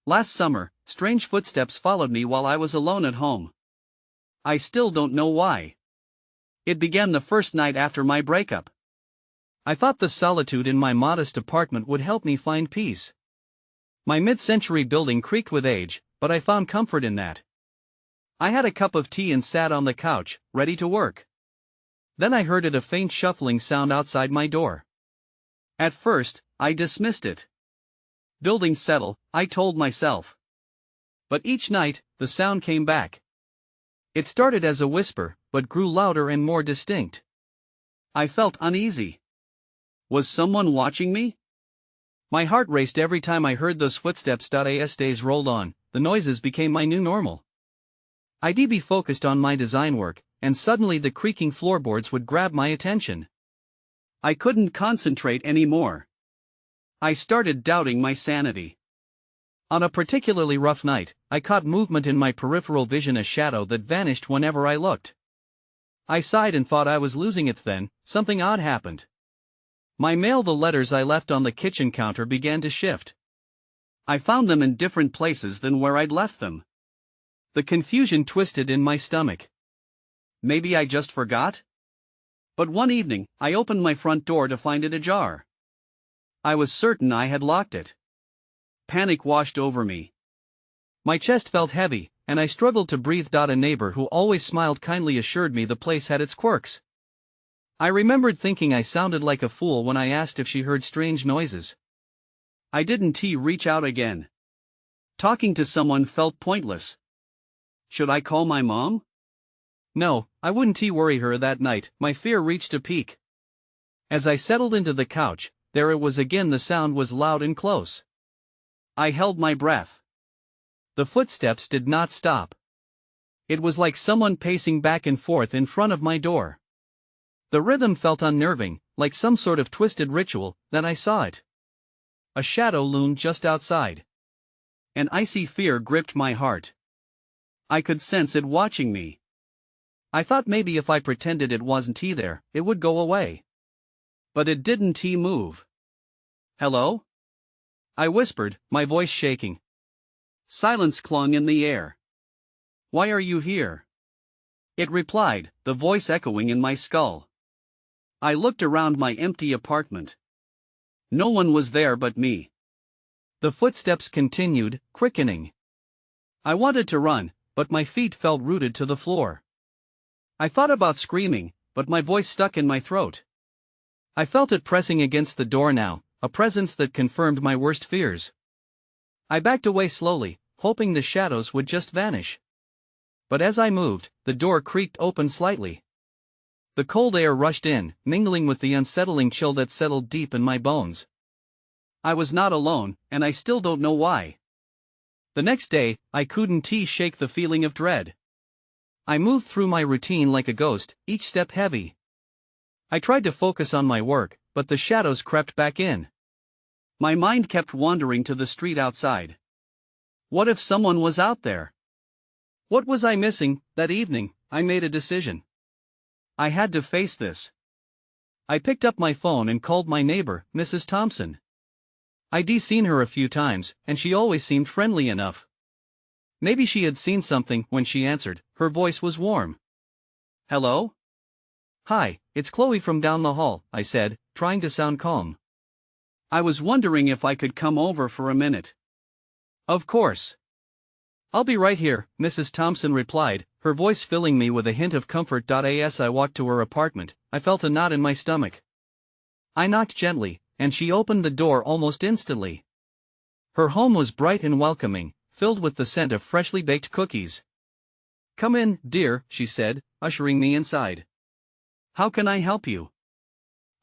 Last summer, strange footsteps followed me while I was alone at home. I still don't know why. It began the first night after my breakup. I thought the solitude in my modest apartment would help me find peace. My mid-century building creaked with age, but I found comfort in that. I had a cup of tea and sat on the couch, ready to work. Then I heard a faint shuffling sound outside my door. At first, I dismissed it. Buildings settle, I told myself. But each night, the sound came back. It started as a whisper, but grew louder and more distinct. I felt uneasy. Was someone watching me? My heart raced every time I heard those footsteps. As days rolled on, the noises became my new normal. I'd be focused on my design work, and suddenly the creaking floorboards would grab my attention. I couldn't concentrate anymore. I started doubting my sanity. On a particularly rough night, I caught movement in my peripheral vision, a shadow that vanished whenever I looked. I sighed and thought I was losing it. Then, something odd happened. My mail, the letters I left on the kitchen counter, began to shift. I found them in different places than where I'd left them. The confusion twisted in my stomach. Maybe I just forgot? But one evening, I opened my front door to find it ajar. I was certain I had locked it. Panic washed over me. My chest felt heavy, and I struggled to breathe. A neighbor who always smiled kindly assured me the place had its quirks. I remembered thinking I sounded like a fool when I asked if she heard strange noises. I didn't reach out again. Talking to someone felt pointless. Should I call my mom? No, I wouldn't worry her that night. My fear reached a peak. As I settled into the couch, there it was again. The sound was loud and close. I held my breath. The footsteps did not stop. It was like someone pacing back and forth in front of my door. The rhythm felt unnerving, like some sort of twisted ritual. Then I saw it. A shadow loomed just outside. An icy fear gripped my heart. I could sense it watching me. I thought maybe if I pretended it wasn't there, it would go away. But it didn't move. Hello? I whispered, my voice shaking. Silence clung in the air. Why are you here? It replied, the voice echoing in my skull. I looked around my empty apartment. No one was there but me. The footsteps continued, quickening. I wanted to run, but my feet felt rooted to the floor. I thought about screaming, but my voice stuck in my throat. I felt it pressing against the door now, a presence that confirmed my worst fears. I backed away slowly, hoping the shadows would just vanish. But as I moved, the door creaked open slightly. The cold air rushed in, mingling with the unsettling chill that settled deep in my bones. I was not alone, and I still don't know why. The next day, I couldn't shake the feeling of dread. I moved through my routine like a ghost, each step heavy. I tried to focus on my work, but the shadows crept back in. My mind kept wandering to the street outside. What if someone was out there? What was I missing? That evening, I made a decision. I had to face this. I picked up my phone and called my neighbor, Mrs. Thompson. I'd seen her a few times, and she always seemed friendly enough. Maybe she had seen something. When she answered, her voice was warm. Hello? Hi, it's Chloe from down the hall, I said, trying to sound calm. I was wondering if I could come over for a minute. Of course. I'll be right here, Mrs. Thompson replied, her voice filling me with a hint of comfort. As I walked to her apartment, I felt a knot in my stomach. I knocked gently, and she opened the door almost instantly. Her home was bright and welcoming, filled with the scent of freshly baked cookies. Come in, dear, she said, ushering me inside. How can I help you?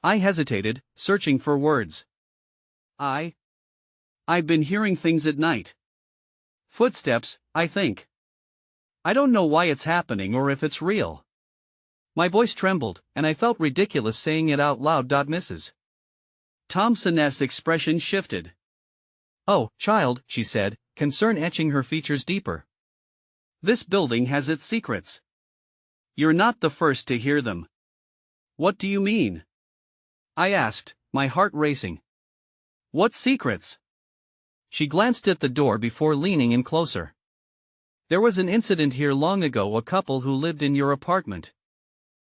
I hesitated, searching for words. I've been hearing things at night. Footsteps, I think. I don't know why it's happening or if it's real. My voice trembled, and I felt ridiculous saying it out loud. Mrs. Thompson's expression shifted. Oh, child, she said, concern etching her features deeper. This building has its secrets. You're not the first to hear them. What do you mean? I asked, my heart racing. What secrets? She glanced at the door before leaning in closer. There was an incident here long ago, a couple who lived in your apartment.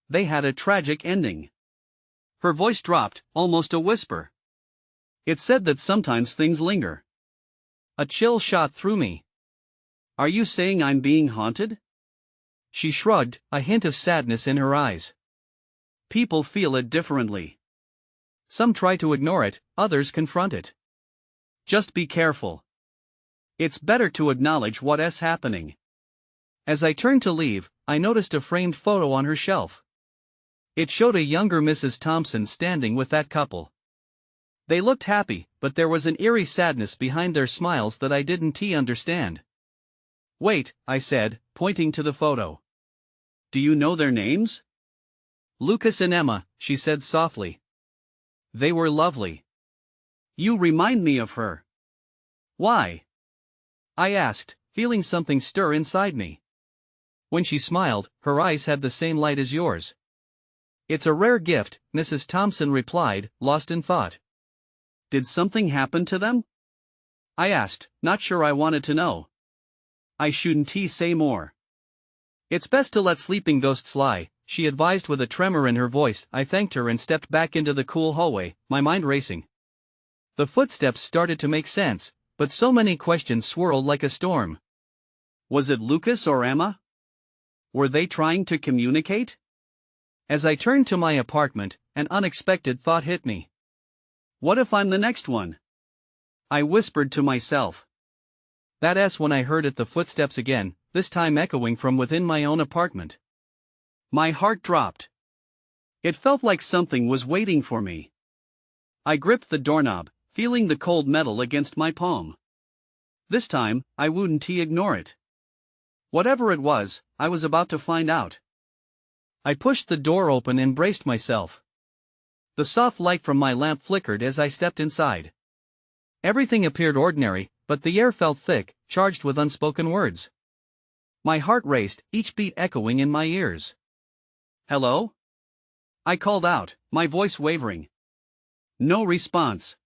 They had a tragic ending. Her voice dropped, almost a whisper. It said that sometimes things linger. A chill shot through me. Are you saying I'm being haunted? She shrugged, a hint of sadness in her eyes. People feel it differently. Some try to ignore it, others confront it. Just be careful. It's better to acknowledge what's happening. As I turned to leave, I noticed a framed photo on her shelf. It showed a younger Mrs. Thompson standing with that couple. They looked happy, but there was an eerie sadness behind their smiles that I didn't understand. Wait, I said, pointing to the photo. Do you know their names? Lucas and Emma, she said softly. They were lovely. You remind me of her. Why? I asked, feeling something stir inside me. When she smiled, her eyes had the same light as yours. It's a rare gift, Mrs. Thompson replied, lost in thought. Did something happen to them? I asked, not sure I wanted to know. I shouldn't say more. It's best to let sleeping ghosts lie, she advised with a tremor in her voice. I thanked her and stepped back into the cool hallway, my mind racing. The footsteps started to make sense, but so many questions swirled like a storm. Was it Lucas or Emma? Were they trying to communicate? As I turned to my apartment, an unexpected thought hit me. What if I'm the next one? I whispered to myself. That's when I heard the footsteps again, this time echoing from within my own apartment. My heart dropped. It felt like something was waiting for me. I gripped the doorknob, feeling the cold metal against my palm. This time, I wouldn't ignore it. Whatever it was, I was about to find out. I pushed the door open and braced myself. The soft light from my lamp flickered as I stepped inside. Everything appeared ordinary, but the air felt thick, charged with unspoken words. My heart raced, each beat echoing in my ears. Hello? I called out, my voice wavering. No response.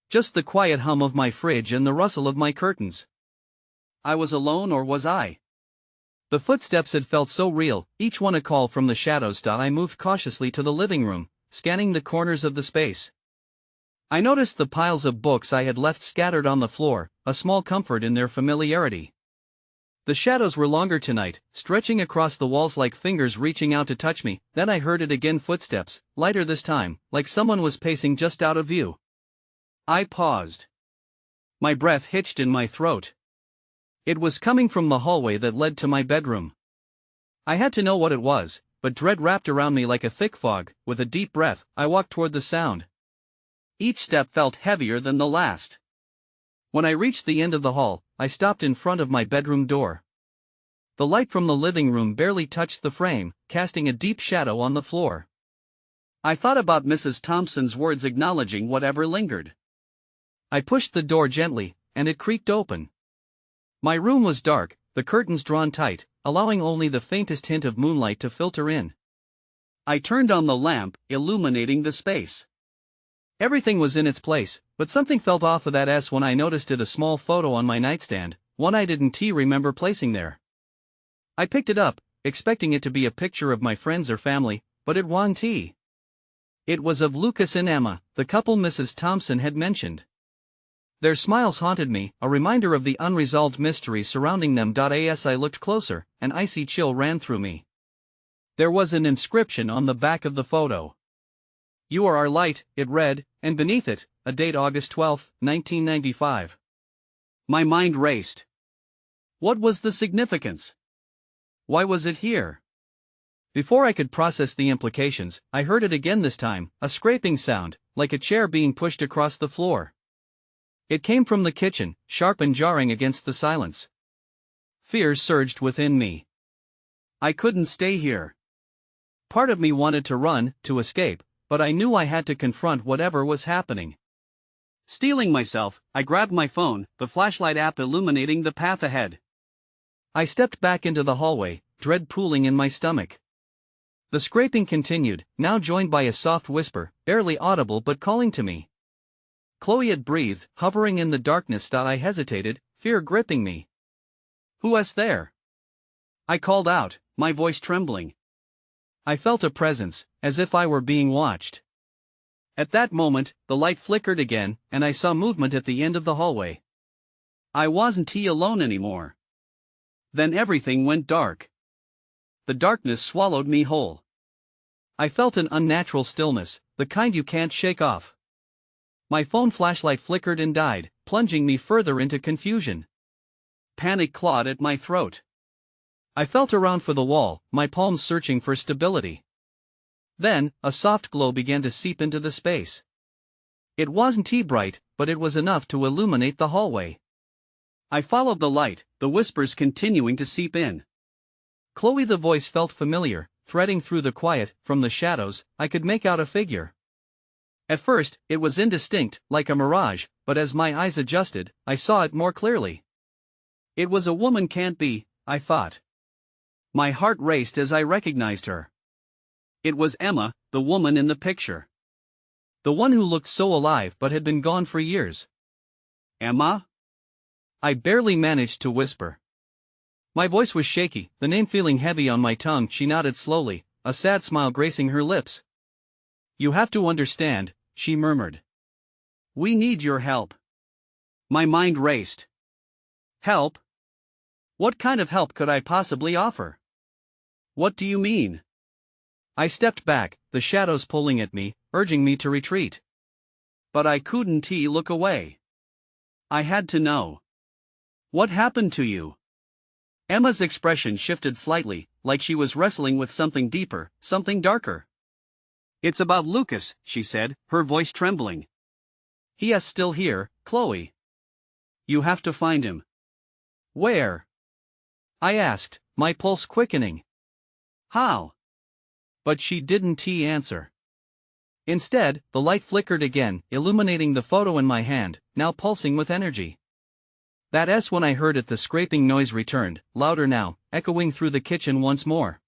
Just the quiet hum of my fridge and the rustle of my curtains. I was alone, or was I? The footsteps had felt so real, each one a call from the shadows. I moved cautiously to the living room, scanning the corners of the space. I noticed the piles of books I had left scattered on the floor, a small comfort in their familiarity. The shadows were longer tonight, stretching across the walls like fingers reaching out to touch me. Then I heard it again, footsteps, lighter this time, like someone was pacing just out of view. I paused. My breath hitched in my throat. It was coming from the hallway that led to my bedroom. I had to know what it was, but dread wrapped around me like a thick fog. With a deep breath, I walked toward the sound. Each step felt heavier than the last. When I reached the end of the hall, I stopped in front of my bedroom door. The light from the living room barely touched the frame, casting a deep shadow on the floor. I thought about Mrs. Thompson's words acknowledging whatever lingered. I pushed the door gently, and it creaked open. My room was dark, the curtains drawn tight, allowing only the faintest hint of moonlight to filter in. I turned on the lamp, illuminating the space. Everything was in its place, but something felt off of that when I noticed a small photo on my nightstand, one I didn't remember placing there. I picked it up, expecting it to be a picture of my friends or family, but it wasn't. It was of Lucas and Emma, the couple Mrs. Thompson had mentioned. Their smiles haunted me, a reminder of the unresolved mysteries surrounding them. As I looked closer, an icy chill ran through me. There was an inscription on the back of the photo. "You are our light," it read, and beneath it, a date August 12, 1995. My mind raced. What was the significance? Why was it here? Before I could process the implications, I heard it again this time, a scraping sound, like a chair being pushed across the floor. It came from the kitchen, sharp and jarring against the silence. Fear surged within me. I couldn't stay here. Part of me wanted to run, to escape, but I knew I had to confront whatever was happening. Steeling myself, I grabbed my phone, the flashlight app illuminating the path ahead. I stepped back into the hallway, dread pooling in my stomach. The scraping continued, now joined by a soft whisper, barely audible but calling to me. Chloe had breathed, hovering in the darkness. I hesitated, fear gripping me. "Who is there?" I called out, my voice trembling. I felt a presence, as if I were being watched. At that moment, the light flickered again, and I saw movement at the end of the hallway. I wasn't alone anymore. Then everything went dark. The darkness swallowed me whole. I felt an unnatural stillness, the kind you can't shake off. My phone flashlight flickered and died, plunging me further into confusion. Panic clawed at my throat. I felt around for the wall, my palms searching for stability. Then, a soft glow began to seep into the space. It wasn't bright, but it was enough to illuminate the hallway. I followed the light, the whispers continuing to seep in. "Chloe," the voice felt familiar, threading through the quiet. From the shadows, I could make out a figure. At first, it was indistinct, like a mirage, but as my eyes adjusted, I saw it more clearly. It was a woman. Can't be, I thought. My heart raced as I recognized her. It was Emma, the woman in the picture. The one who looked so alive but had been gone for years. "Emma?" I barely managed to whisper. My voice was shaky, the name feeling heavy on my tongue. She nodded slowly, a sad smile gracing her lips. "You have to understand," she murmured. "We need your help." My mind raced. Help? What kind of help could I possibly offer? "What do you mean?" I stepped back, the shadows pulling at me, urging me to retreat. But I couldn't look away. I had to know. "What happened to you?" Emma's expression shifted slightly, like she was wrestling with something deeper, something darker. "It's about Lucas," she said, her voice trembling. "He is still here, Chloe. You have to find him." "Where?" I asked, my pulse quickening. "How?" But she didn't answer. Instead, the light flickered again, illuminating the photo in my hand, now pulsing with energy. That's when I heard it. The scraping noise returned, louder now, echoing through the kitchen once more.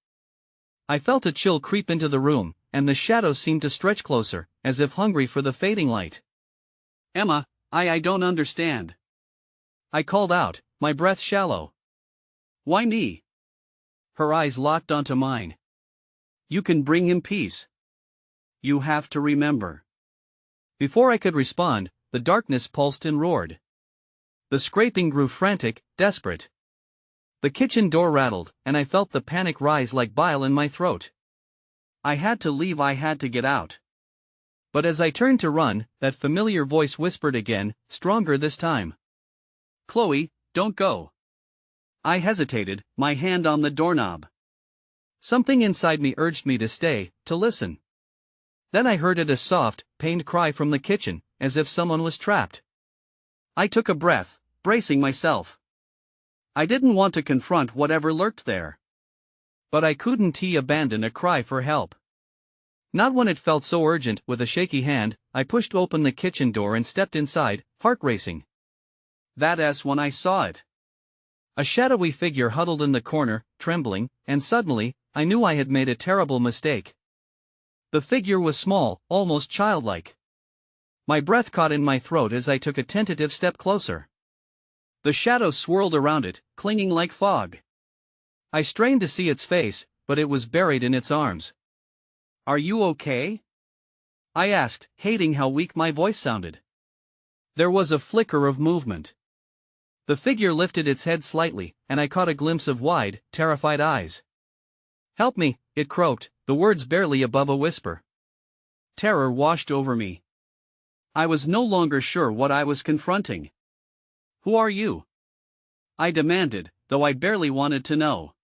I felt a chill creep into the room, and the shadows seemed to stretch closer, as if hungry for the fading light. "Emma, I don't understand." I called out, my breath shallow. "Why me?" Her eyes locked onto mine. "You can bring him peace. You have to remember." Before I could respond, the darkness pulsed and roared. The scraping grew frantic, desperate. The kitchen door rattled, and I felt the panic rise like bile in my throat. I had to leave. I had to get out. But as I turned to run, that familiar voice whispered again, stronger this time. "Chloe, don't go." I hesitated, my hand on the doorknob. Something inside me urged me to stay, to listen. Then I heard a soft, pained cry from the kitchen, as if someone was trapped. I took a breath, bracing myself. I didn't want to confront whatever lurked there. But I couldn't abandon a cry for help. Not when it felt so urgent. With a shaky hand, I pushed open the kitchen door and stepped inside, heart racing. That's when I saw it. A shadowy figure huddled in the corner, trembling, and suddenly, I knew I had made a terrible mistake. The figure was small, almost childlike. My breath caught in my throat as I took a tentative step closer. The shadows swirled around it, clinging like fog. I strained to see its face, but it was buried in its arms. "Are you okay?" I asked, hating how weak my voice sounded. There was a flicker of movement. The figure lifted its head slightly, and I caught a glimpse of wide, terrified eyes. "Help me," it croaked, the words barely above a whisper. Terror washed over me. I was no longer sure what I was confronting. "Who are you?" I demanded, though I barely wanted to know.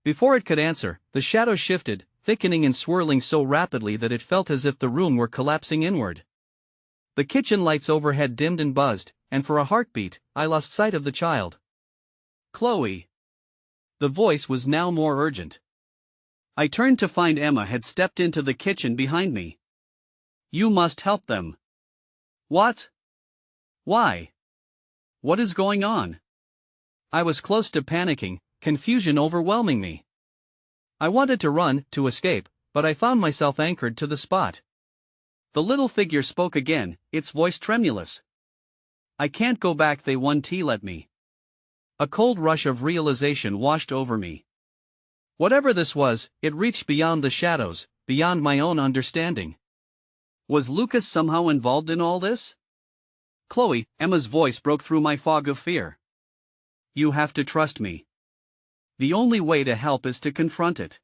Before it could answer, the shadow shifted, thickening and swirling so rapidly that it felt as if the room were collapsing inward. The kitchen lights overhead dimmed and buzzed, and for a heartbeat, I lost sight of the child. "Chloe." The voice was now more urgent. I turned to find Emma had stepped into the kitchen behind me. "You must help them." "What? Why? What is going on?" I was close to panicking, confusion overwhelming me. I wanted to run, to escape, but I found myself anchored to the spot. The little figure spoke again, its voice tremulous. I can't go back, they won't let me. A cold rush of realization washed over me. Whatever this was, it reached beyond the shadows, beyond my own understanding. Was Lucas somehow involved in all this? Chloe, Emma's voice broke through my fog of fear. You have to trust me. The only way to help is to confront it.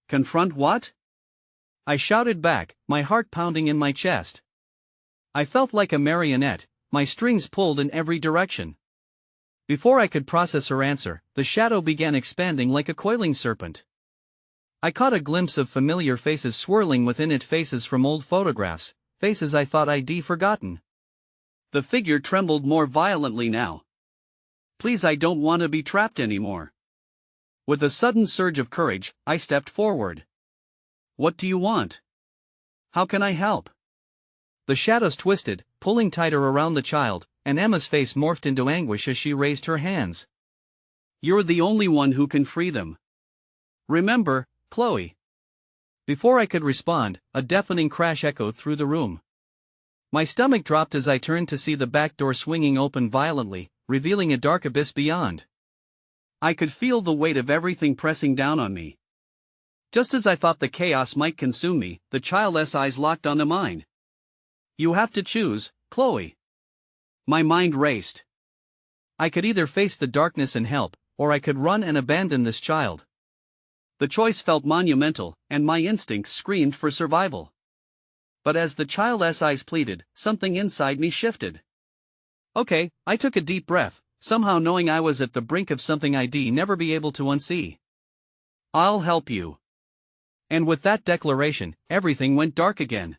Confront what? I shouted back, my heart pounding in my chest. I felt like a marionette, my strings pulled in every direction. Before I could process her answer, the shadow began expanding like a coiling serpent. I caught a glimpse of familiar faces swirling within it, faces from old photographs, faces I thought I'd forgotten. The figure trembled more violently now. Please, I don't want to be trapped anymore. With a sudden surge of courage, I stepped forward. What do you want? How can I help? The shadows twisted, pulling tighter around the child, and Emma's face morphed into anguish as she raised her hands. You're the only one who can free them. Remember, Chloe. Before I could respond, a deafening crash echoed through the room. My stomach dropped as I turned to see the back door swinging open violently, revealing a dark abyss beyond. I could feel the weight of everything pressing down on me. Just as I thought the chaos might consume me, the child's eyes locked onto mine. You have to choose, Chloe. My mind raced. I could either face the darkness and help, or I could run and abandon this child. The choice felt monumental, and my instincts screamed for survival. But as the child's eyes pleaded, something inside me shifted. Okay, I took a deep breath, somehow knowing I was at the brink of something I'd never be able to unsee. I'll help you. And with that declaration, everything went dark again.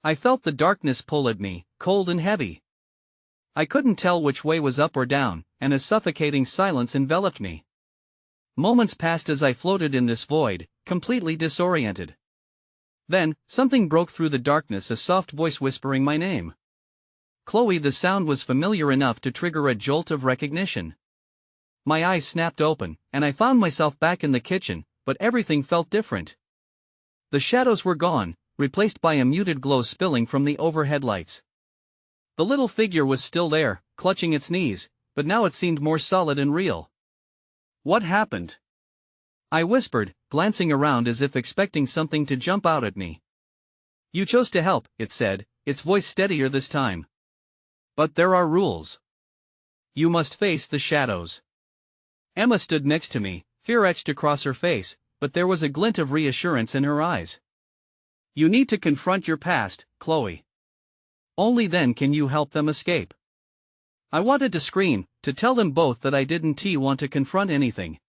I felt the darkness pull at me, cold and heavy. I couldn't tell which way was up or down, and a suffocating silence enveloped me. Moments passed as I floated in this void, completely disoriented. Then, something broke through the darkness, a soft voice whispering my name. Chloe. The sound was familiar enough to trigger a jolt of recognition. My eyes snapped open, and I found myself back in the kitchen, but everything felt different. The shadows were gone, replaced by a muted glow spilling from the overhead lights. The little figure was still there, clutching its knees, but now it seemed more solid and real. What happened? I whispered, glancing around as if expecting something to jump out at me. You chose to help, it said, its voice steadier this time. But there are rules. You must face the shadows. Emma stood next to me, fear etched across her face, but there was a glint of reassurance in her eyes. You need to confront your past, Chloe. Only then can you help them escape. I wanted to scream, to tell them both that I didn't want to confront anything.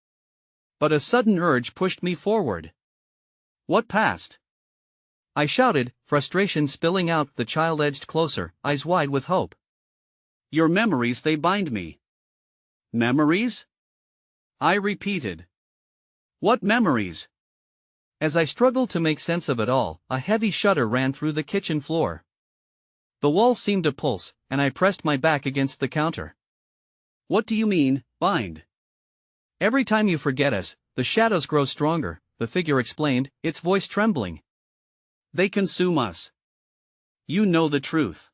But a sudden urge pushed me forward. What past? I shouted, frustration spilling out. The child edged closer, eyes wide with hope. Your memories, they bind me. Memories? I repeated. What memories? As I struggled to make sense of it all, a heavy shudder ran through the kitchen floor. The walls seemed to pulse, and I pressed my back against the counter. What do you mean, bind? Every time you forget us, the shadows grow stronger, the figure explained, its voice trembling. They consume us. You know the truth.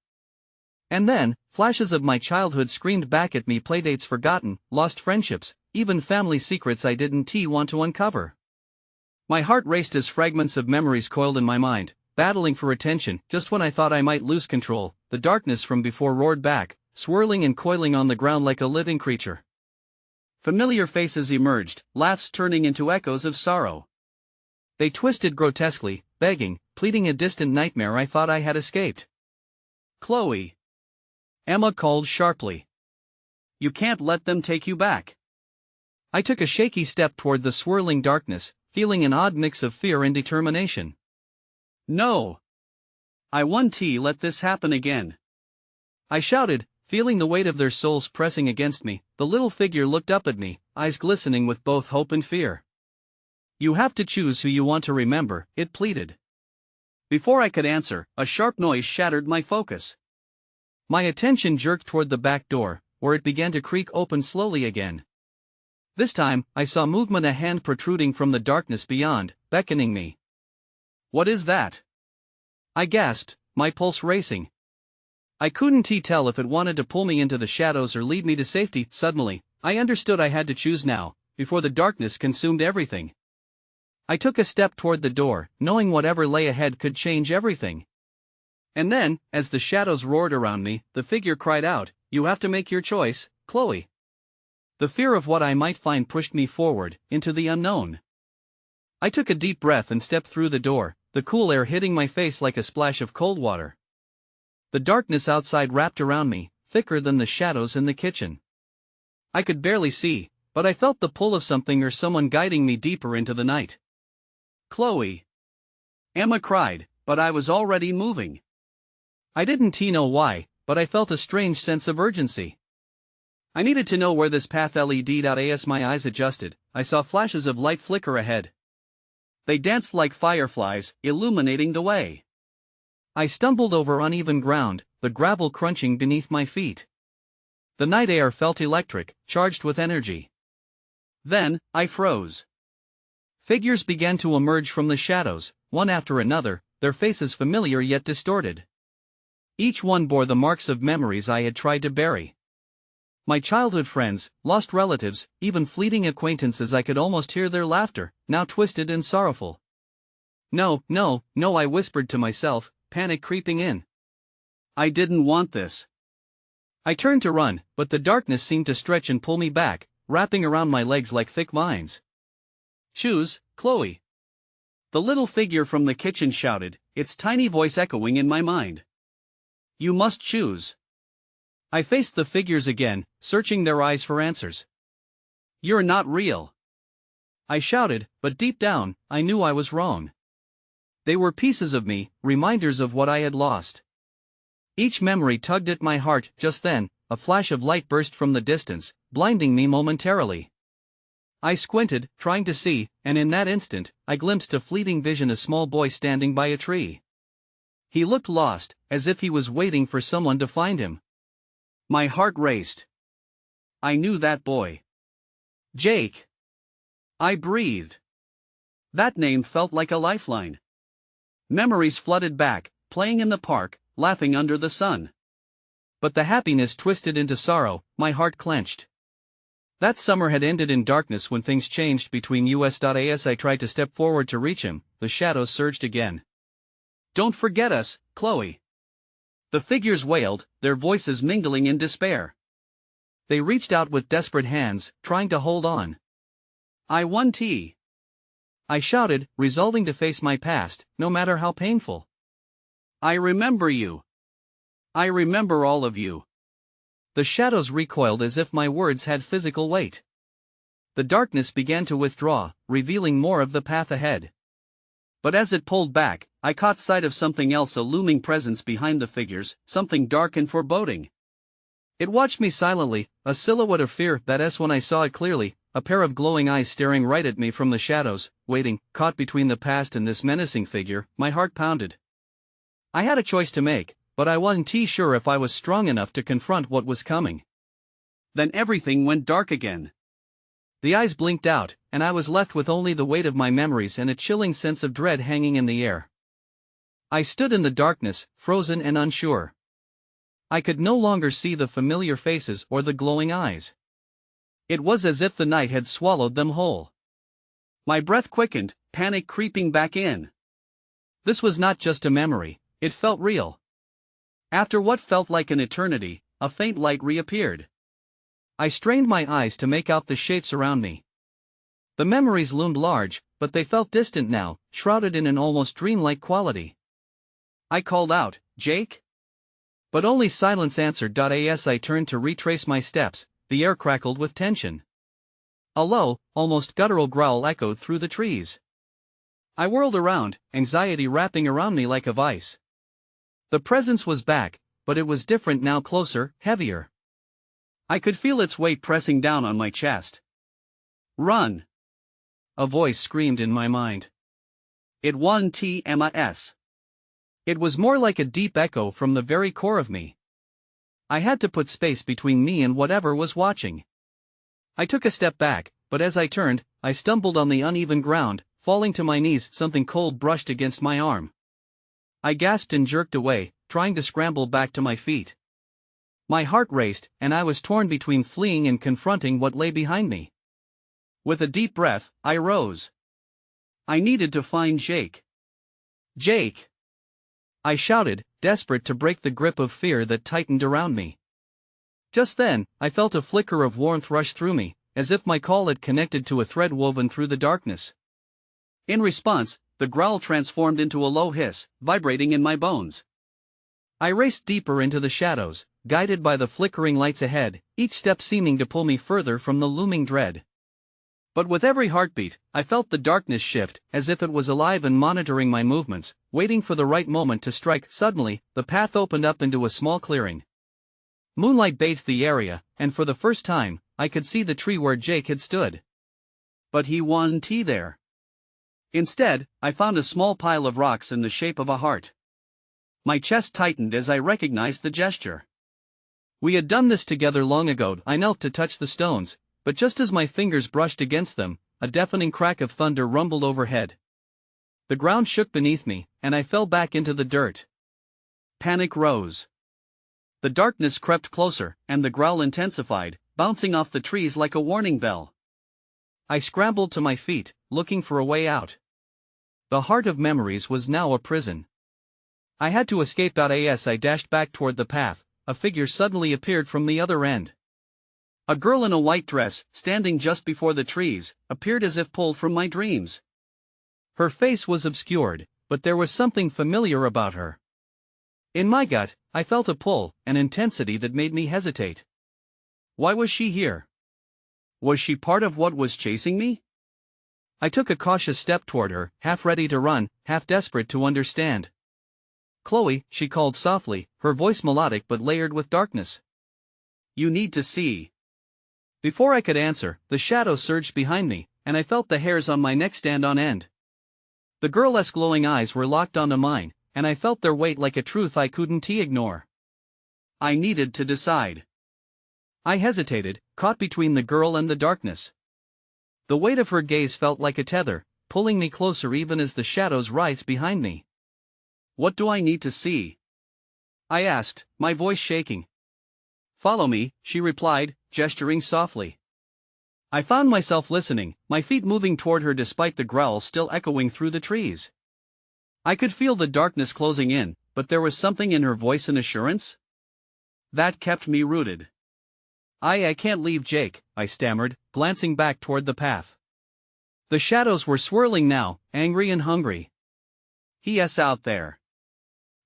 And then, flashes of my childhood screamed back at me, playdates forgotten, lost friendships, even family secrets I didn't want to uncover. My heart raced as fragments of memories coiled in my mind, battling for attention. Just when I thought I might lose control, the darkness from before roared back, swirling and coiling on the ground like a living creature. Familiar faces emerged, laughs turning into echoes of sorrow. They twisted grotesquely, begging, pleading, a distant nightmare I thought I had escaped. Chloe. Emma called sharply. You can't let them take you back. I took a shaky step toward the swirling darkness, feeling an odd mix of fear and determination. No. I won't let this happen again. I shouted, feeling the weight of their souls pressing against me. The little figure looked up at me, eyes glistening with both hope and fear. You have to choose who you want to remember, it pleaded. Before I could answer, a sharp noise shattered my focus. My attention jerked toward the back door, where it began to creak open slowly again. This time, I saw movement, a hand protruding from the darkness beyond, beckoning me. What is that? I gasped, my pulse racing. I couldn't tell if it wanted to pull me into the shadows or lead me to safety. Suddenly, I understood I had to choose now, before the darkness consumed everything. I took a step toward the door, knowing whatever lay ahead could change everything. And then, as the shadows roared around me, the figure cried out, "You have to make your choice, Chloe." The fear of what I might find pushed me forward, into the unknown. I took a deep breath and stepped through the door, the cool air hitting my face like a splash of cold water. The darkness outside wrapped around me, thicker than the shadows in the kitchen. I could barely see, but I felt the pull of something or someone guiding me deeper into the night. "Chloe!" Emma cried, but I was already moving. I didn't know why, but I felt a strange sense of urgency. I needed to know where this path led. As my eyes adjusted, I saw flashes of light flicker ahead. They danced like fireflies, illuminating the way. I stumbled over uneven ground, the gravel crunching beneath my feet. The night air felt electric, charged with energy. Then, I froze. Figures began to emerge from the shadows, one after another, their faces familiar yet distorted. Each one bore the marks of memories I had tried to bury. My childhood friends, lost relatives, even fleeting acquaintances. I could almost hear their laughter, now twisted and sorrowful. No, I whispered to myself, panic creeping in. I didn't want this. I turned to run, but the darkness seemed to stretch and pull me back, wrapping around my legs like thick vines. "Choose, Chloe." The little figure from the kitchen shouted, its tiny voice echoing in my mind. "You must choose." I faced the figures again, searching their eyes for answers. "You're not real," I shouted, but deep down, I knew I was wrong. They were pieces of me, reminders of what I had lost. Each memory tugged at my heart. Just then, a flash of light burst from the distance, blinding me momentarily. I squinted, trying to see, and in that instant, I glimpsed a fleeting vision: a small boy standing by a tree. He looked lost, as if he was waiting for someone to find him. My heart raced. I knew that boy. Jake. I breathed. That name felt like a lifeline. Memories flooded back, playing in the park, laughing under the sun. But the happiness twisted into sorrow, my heart clenched. That summer had ended in darkness when things changed between us. As I tried to step forward to reach him, the shadows surged again. "Don't forget us, Chloe." The figures wailed, their voices mingling in despair. They reached out with desperate hands, trying to hold on. "I want tea," I shouted, resolving to face my past, no matter how painful. "I remember you. I remember all of you." The shadows recoiled as if my words had physical weight. The darkness began to withdraw, revealing more of the path ahead. But as it pulled back, I caught sight of something else: a looming presence behind the figures, something dark and foreboding. It watched me silently, a silhouette of fear. That's when I saw it clearly, a pair of glowing eyes staring right at me from the shadows, waiting, caught between the past and this menacing figure. My heart pounded. I had a choice to make, but I wasn't sure if I was strong enough to confront what was coming. Then everything went dark again. The eyes blinked out, and I was left with only the weight of my memories and a chilling sense of dread hanging in the air. I stood in the darkness, frozen and unsure. I could no longer see the familiar faces or the glowing eyes. It was as if the night had swallowed them whole. My breath quickened, panic creeping back in. This was not just a memory, it felt real. After what felt like an eternity, a faint light reappeared. I strained my eyes to make out the shapes around me. The memories loomed large, but they felt distant now, shrouded in an almost dreamlike quality. I called out, "Jake?" But only silence answered. As I turned to retrace my steps, the air crackled with tension. A low, almost guttural growl echoed through the trees. I whirled around, anxiety wrapping around me like a vice. The presence was back, but it was different now, closer, heavier. I could feel its weight pressing down on my chest. "Run!" a voice screamed in my mind. It wasn't Emma S. It was more like a deep echo from the very core of me. I had to put space between me and whatever was watching. I took a step back, but as I turned, I stumbled on the uneven ground, falling to my knees. Something cold brushed against my arm. I gasped and jerked away, trying to scramble back to my feet. My heart raced, and I was torn between fleeing and confronting what lay behind me. With a deep breath, I rose. I needed to find Jake. Jake! I shouted, desperate to break the grip of fear that tightened around me. Just then, I felt a flicker of warmth rush through me, as if my call had connected to a thread woven through the darkness. In response, the growl transformed into a low hiss, vibrating in my bones. I raced deeper into the shadows, guided by the flickering lights ahead, each step seeming to pull me further from the looming dread. But with every heartbeat, I felt the darkness shift, as if it was alive and monitoring my movements, waiting for the right moment to strike. Suddenly, the path opened up into a small clearing. Moonlight bathed the area, and for the first time, I could see the tree where Jake had stood. But he wasn't there. Instead, I found a small pile of rocks in the shape of a heart. My chest tightened as I recognized the gesture. We had done this together long ago. I knelt to touch the stones, but just as my fingers brushed against them, a deafening crack of thunder rumbled overhead. The ground shook beneath me, and I fell back into the dirt. Panic rose. The darkness crept closer, and the growl intensified, bouncing off the trees like a warning bell. I scrambled to my feet, looking for a way out. The heart of memories was now a prison. I had to escape out. As I dashed back toward the path, a figure suddenly appeared from the other end. A girl in a white dress, standing just before the trees, appeared as if pulled from my dreams. Her face was obscured, but there was something familiar about her. In my gut, I felt a pull, an intensity that made me hesitate. Why was she here? Was she part of what was chasing me? I took a cautious step toward her, half ready to run, half desperate to understand. "Chloe," she called softly, her voice melodic but layered with darkness. "You need to see." Before I could answer, the shadow surged behind me, and I felt the hairs on my neck stand on end. The girl's glowing eyes were locked onto mine, and I felt their weight like a truth I couldn't ignore. I needed to decide. I hesitated, caught between the girl and the darkness. The weight of her gaze felt like a tether, pulling me closer even as the shadows writhed behind me. "What do I need to see?" I asked, my voice shaking. "Follow me," she replied, gesturing softly. I found myself listening, my feet moving toward her despite the growl still echoing through the trees. I could feel the darkness closing in, but there was something in her voice and assurance that kept me rooted. I can't leave Jake," I stammered, glancing back toward the path. The shadows were swirling now, angry and hungry. "He's out there."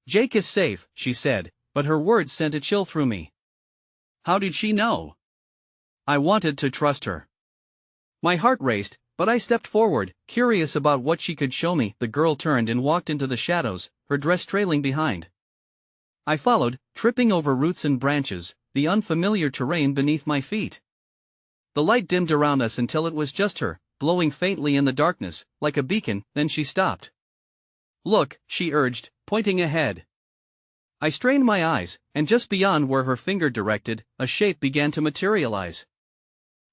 "Jake is safe," she said, but her words sent a chill through me. How did she know? I wanted to trust her. My heart raced, but I stepped forward, curious about what she could show me. The girl turned and walked into the shadows, her dress trailing behind. I followed, tripping over roots and branches, the unfamiliar terrain beneath my feet. The light dimmed around us until it was just her, glowing faintly in the darkness, like a beacon. Then she stopped. "Look," she urged, pointing ahead. I strained my eyes, and just beyond where her finger directed, a shape began to materialize.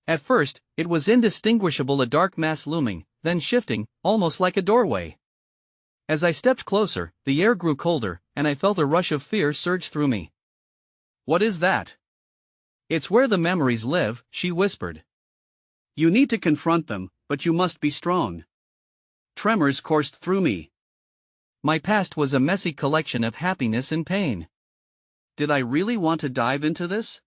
At first, it was indistinguishable, a dark mass looming, then shifting, almost like a doorway. As I stepped closer, the air grew colder, and I felt a rush of fear surge through me. "What is that?" "It's where the memories live," she whispered. "You need to confront them, but you must be strong." Tremors coursed through me. My past was a messy collection of happiness and pain. Did I really want to dive into this?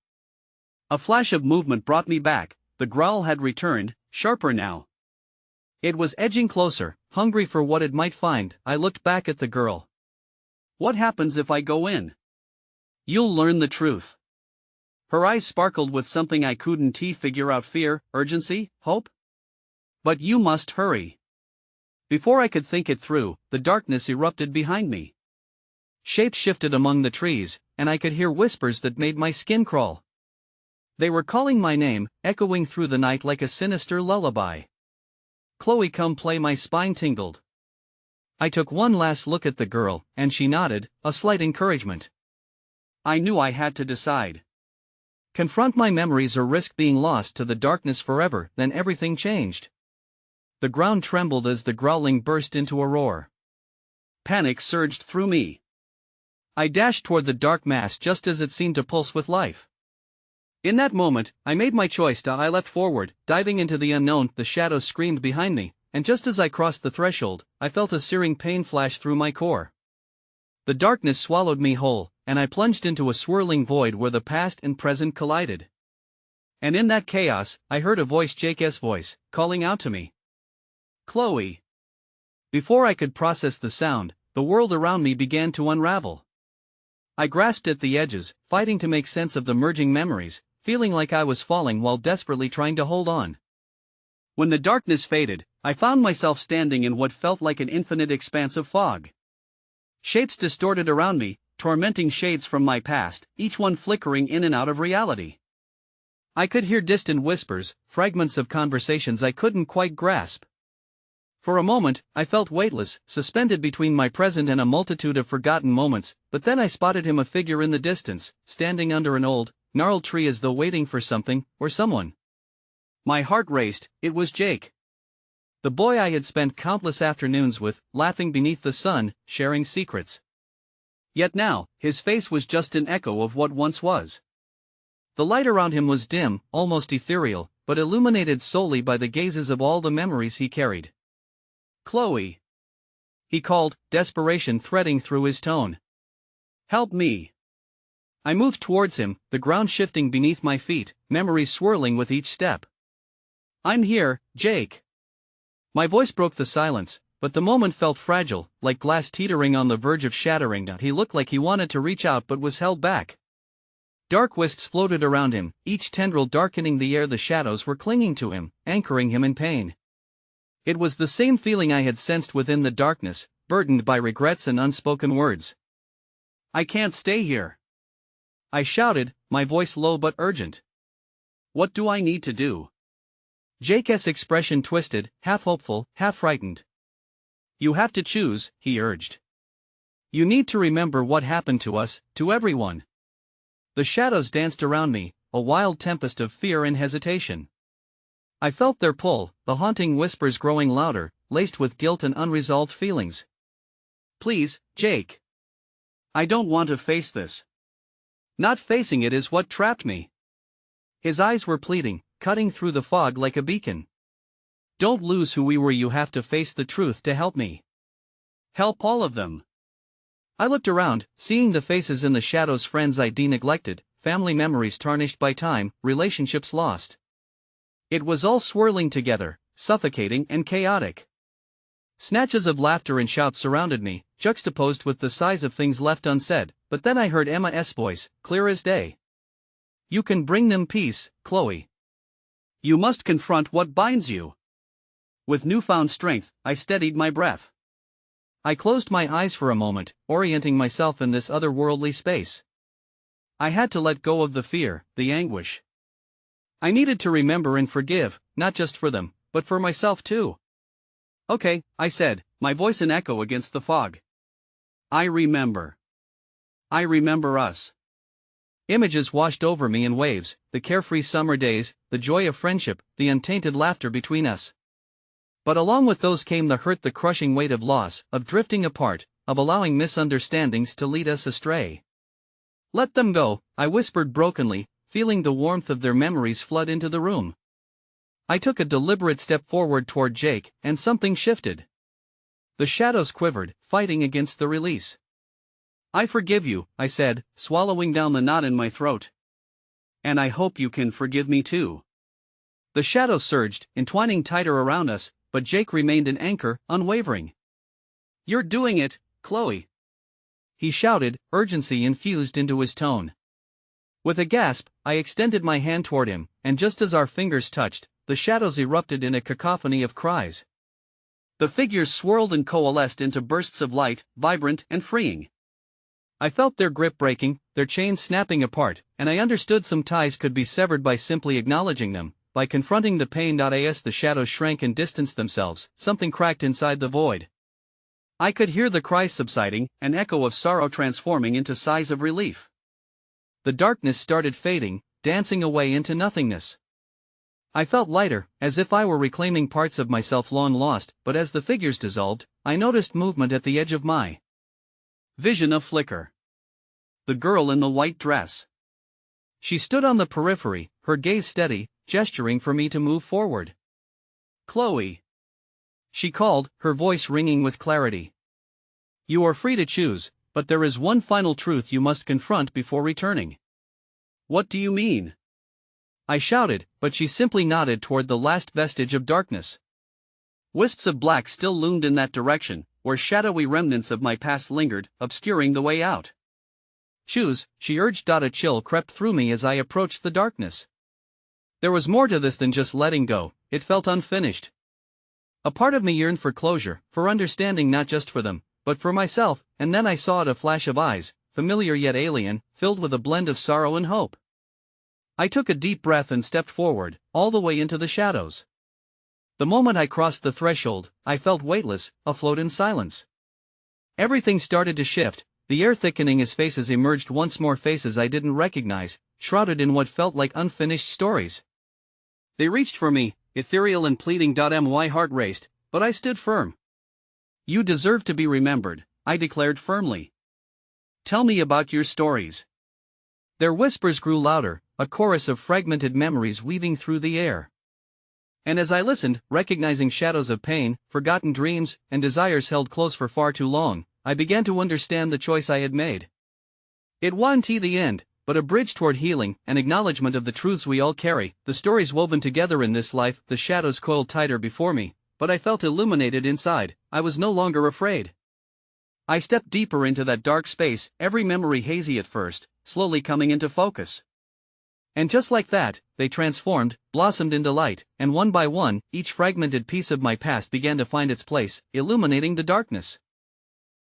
A flash of movement brought me back. The growl had returned, sharper now. It was edging closer, hungry for what it might find. I looked back at the girl. "What happens if I go in?" "You'll learn the truth." Her eyes sparkled with something I couldn't figure out: fear, urgency, hope? "But you must hurry." Before I could think it through, the darkness erupted behind me. Shapes shifted among the trees, and I could hear whispers that made my skin crawl. They were calling my name, echoing through the night like a sinister lullaby. "Chloe, come play." My spine tingled. I took one last look at the girl, and she nodded, a slight encouragement. I knew I had to decide. Confront my memories or risk being lost to the darkness forever. Then everything changed. The ground trembled as the growling burst into a roar. panic surged through me. I dashed toward the dark mass just as it seemed to pulse with life. In that moment, I made my choice. I leapt forward, diving into the unknown. The shadows screamed behind me, and just as I crossed the threshold, I felt a searing pain flash through my core. The darkness swallowed me whole, and I plunged into a swirling void where the past and present collided. And in that chaos, I heard a voice, Jake's voice, calling out to me. Chloe. Before I could process the sound, the world around me began to unravel. I grasped at the edges, fighting to make sense of the merging memories, feeling like I was falling while desperately trying to hold on. When the darkness faded, I found myself standing in what felt like an infinite expanse of fog. Shapes distorted around me, tormenting shades from my past, each one flickering in and out of reality. I could hear distant whispers, fragments of conversations I couldn't quite grasp. For a moment, I felt weightless, suspended between my present and a multitude of forgotten moments, but then I spotted him, a figure in the distance, standing under an old, gnarled tree as though waiting for something, or someone. My heart raced. It was Jake. The boy I had spent countless afternoons with, laughing beneath the sun, sharing secrets. Yet now, his face was just an echo of what once was. The light around him was dim, almost ethereal, but illuminated solely by the gazes of all the memories he carried. Chloe. He called, desperation threading through his tone. Help me. I moved towards him, the ground shifting beneath my feet, memories swirling with each step. I'm here, Jake. My voice broke the silence, but the moment felt fragile, like glass teetering on the verge of shattering. He looked like he wanted to reach out but was held back. Dark wisps floated around him, each tendril darkening the air. The shadows were clinging to him, anchoring him in pain. It was the same feeling I had sensed within the darkness, burdened by regrets and unspoken words. I can't stay here. I shouted, my voice low but urgent. What do I need to do? Jake's expression twisted, half hopeful, half frightened. You have to choose, he urged. You need to remember what happened to us, to everyone. The shadows danced around me, a wild tempest of fear and hesitation. I felt their pull, the haunting whispers growing louder, laced with guilt and unresolved feelings. Please, Jake. I don't want to face this. Not facing it is what trapped me. His eyes were pleading, cutting through the fog like a beacon. Don't lose who we were. You have to face the truth to help me. Help all of them. I looked around, seeing the faces in the shadows, friends I'd neglected, family memories tarnished by time, relationships lost. It was all swirling together, suffocating and chaotic. Snatches of laughter and shouts surrounded me, juxtaposed with the sighs of things left unsaid, but then I heard Emma's voice, clear as day. You can bring them peace, Chloe. You must confront what binds you. With newfound strength, I steadied my breath. I closed my eyes for a moment, orienting myself in this otherworldly space. I had to let go of the fear, the anguish. I needed to remember and forgive, not just for them, but for myself too. Okay, I said, my voice an echo against the fog. I remember. I remember us. Images washed over me in waves, the carefree summer days, the joy of friendship, the untainted laughter between us. But along with those came the hurt, the crushing weight of loss, of drifting apart, of allowing misunderstandings to lead us astray. Let them go, I whispered brokenly, feeling the warmth of their memories flood into the room. I took a deliberate step forward toward Jake, and something shifted. The shadows quivered, fighting against the release. I forgive you, I said, swallowing down the knot in my throat. And I hope you can forgive me too. The shadows surged, entwining tighter around us, but Jake remained an anchor, unwavering. You're doing it, Chloe. He shouted, urgency infused into his tone. With a gasp, I extended my hand toward him, and just as our fingers touched, the shadows erupted in a cacophony of cries. The figures swirled and coalesced into bursts of light, vibrant and freeing. I felt their grip breaking, their chains snapping apart, and I understood some ties could be severed by simply acknowledging them. By confronting the pain. As the shadows shrank and distanced themselves, something cracked inside the void. I could hear the cries subsiding, an echo of sorrow transforming into sighs of relief. The darkness started fading, dancing away into nothingness. I felt lighter, as if I were reclaiming parts of myself long lost, but as the figures dissolved, I noticed movement at the edge of my vision of flicker. The girl in the white dress. She stood on the periphery, her gaze steady, gesturing for me to move forward. Chloe. She called, her voice ringing with clarity. You are free to choose, but there is one final truth you must confront before returning. What do you mean? I shouted, but she simply nodded toward the last vestige of darkness. Wisps of black still loomed in that direction, where shadowy remnants of my past lingered, obscuring the way out. Choose, she urged. A chill crept through me as I approached the darkness. There was more to this than just letting go, it felt unfinished. A part of me yearned for closure, for understanding, not just for them, but for myself, and then I saw it, a flash of eyes, familiar yet alien, filled with a blend of sorrow and hope. I took a deep breath and stepped forward, all the way into the shadows. The moment I crossed the threshold, I felt weightless, afloat in silence. Everything started to shift, the air thickening as faces emerged once more, faces I didn't recognize, shrouded in what felt like unfinished stories. They reached for me, ethereal and pleading. My heart raced, but I stood firm. You deserve to be remembered, I declared firmly. Tell me about your stories. Their whispers grew louder, a chorus of fragmented memories weaving through the air. And as I listened, recognizing shadows of pain, forgotten dreams, and desires held close for far too long, I began to understand the choice I had made. It wasn't the end, but a bridge toward healing, an acknowledgement of the truths we all carry, the stories woven together in this life. The shadows coiled tighter before me, but I felt illuminated inside. I was no longer afraid. I stepped deeper into that dark space, every memory hazy at first, slowly coming into focus. And just like that, they transformed, blossomed into light, and one by one, each fragmented piece of my past began to find its place, illuminating the darkness.